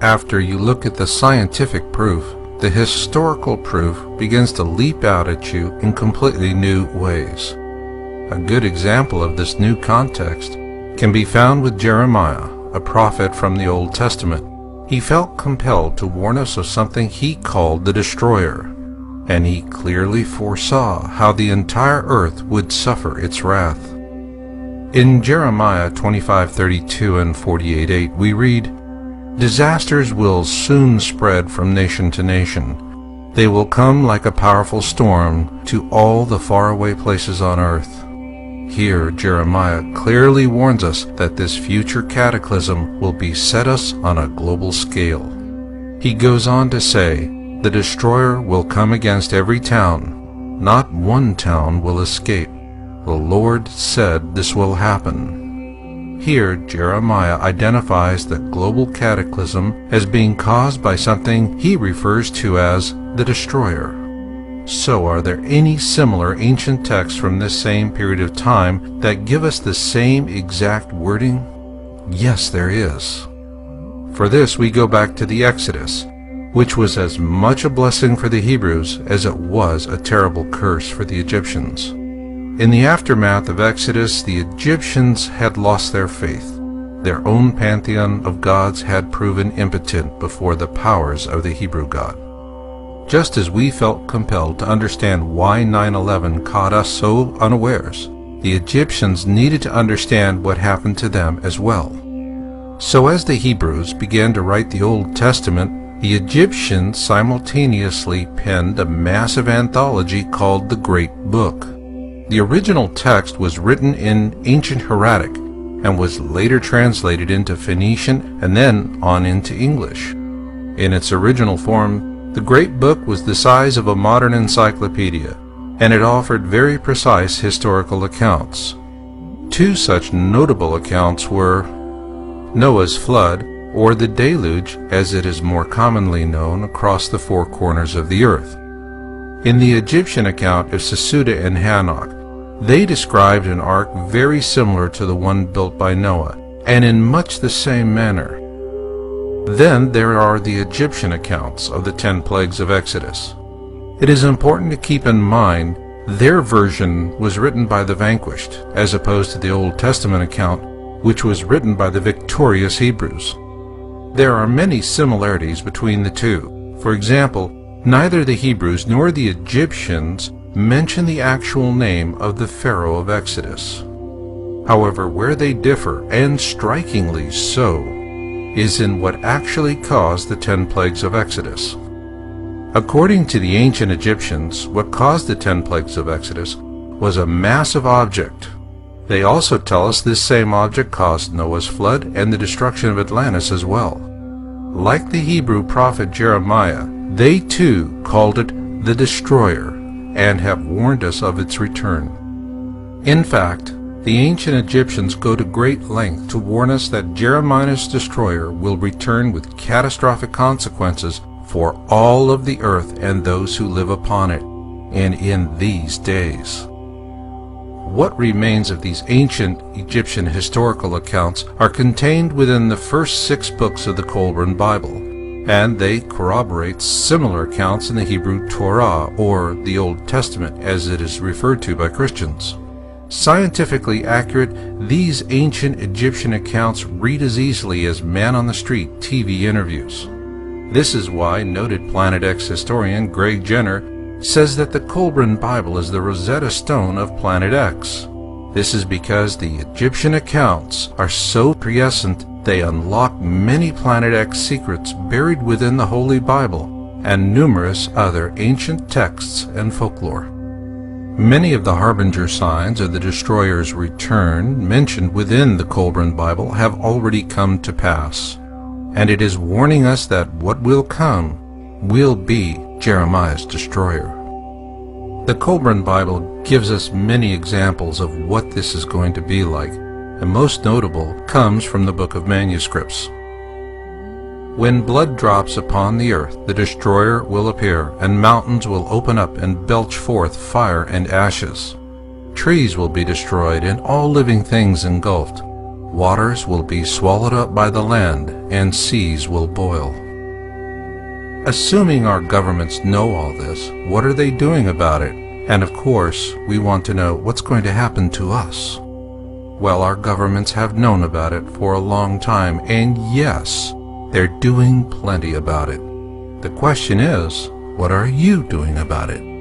After you look at the scientific proof, the historical proof begins to leap out at you in completely new ways. A good example of this new context can be found with Jeremiah, a prophet from the Old Testament. He felt compelled to warn us of something he called the destroyer, and he clearly foresaw how the entire earth would suffer its wrath. In Jeremiah 25:32 and 48:8 we read, "Disasters will soon spread from nation to nation. They will come like a powerful storm to all the faraway places on earth." Here Jeremiah clearly warns us that this future cataclysm will beset us on a global scale. He goes on to say, "The destroyer will come against every town. Not one town will escape. The Lord said this will happen." Here Jeremiah identifies the global cataclysm as being caused by something he refers to as the destroyer. So are there any similar ancient texts from this same period of time that give us the same exact wording? Yes, there is. For this we go back to the Exodus, which was as much a blessing for the Hebrews as it was a terrible curse for the Egyptians. In the aftermath of Exodus, the Egyptians had lost their faith. Their own pantheon of gods had proven impotent before the powers of the Hebrew God. Just as we felt compelled to understand why 9/11 caught us so unawares, the Egyptians needed to understand what happened to them as well. So as the Hebrews began to write the Old Testament, the Egyptians simultaneously penned a massive anthology called the Great Book. The original text was written in ancient Hieratic and was later translated into Phoenician and then on into English. In its original form, the Great Book was the size of a modern encyclopedia, and it offered very precise historical accounts. Two such notable accounts were Noah's flood, or the deluge as it is more commonly known across the four corners of the earth. In the Egyptian account of Sesuda and Hanok, they described an ark very similar to the one built by Noah, and in much the same manner. Then there are the Egyptian accounts of the 10 plagues of Exodus. It is important to keep in mind their version was written by the vanquished, as opposed to the Old Testament account, which was written by the victorious Hebrews. There are many similarities between the two. For example, neither the Hebrews nor the Egyptians mention the actual name of the Pharaoh of Exodus. However, where they differ, and strikingly so, is in what actually caused the 10 plagues of Exodus. According to the ancient Egyptians, what caused the 10 plagues of Exodus was a massive object. They also tell us this same object caused Noah's flood and the destruction of Atlantis as well. Like the Hebrew prophet Jeremiah, they too called it the destroyer and have warned us of its return. In fact, the ancient Egyptians go to great length to warn us that Jeremiah's destroyer will return with catastrophic consequences for all of the earth and those who live upon it, and in these days. What remains of these ancient Egyptian historical accounts are contained within the first 6 books of the Qumran Bible, and they corroborate similar accounts in the Hebrew Torah, or the Old Testament as it is referred to by Christians. Scientifically accurate, these ancient Egyptian accounts read as easily as man-on-the-street TV interviews. This is why noted Planet X historian Greg Jenner says that the Qumran Bible is the Rosetta Stone of Planet X. This is because the Egyptian accounts are so prescient they unlock many Planet X secrets buried within the Holy Bible and numerous other ancient texts and folklore. Many of the harbinger signs of the destroyer's return mentioned within the Qumran Bible have already come to pass, and it is warning us that what will come will be Jeremiah's destroyer. The Qumran Bible gives us many examples of what this is going to be like, and most notable comes from the Book of Manuscripts. When blood drops upon the earth, the destroyer will appear, and mountains will open up and belch forth fire and ashes. Trees will be destroyed, and all living things engulfed. Waters will be swallowed up by the land, and seas will boil. Assuming our governments know all this, what are they doing about it? And of course, we want to know what's going to happen to us. Well, our governments have known about it for a long time, and yes, they're doing plenty about it. The question is, what are you doing about it?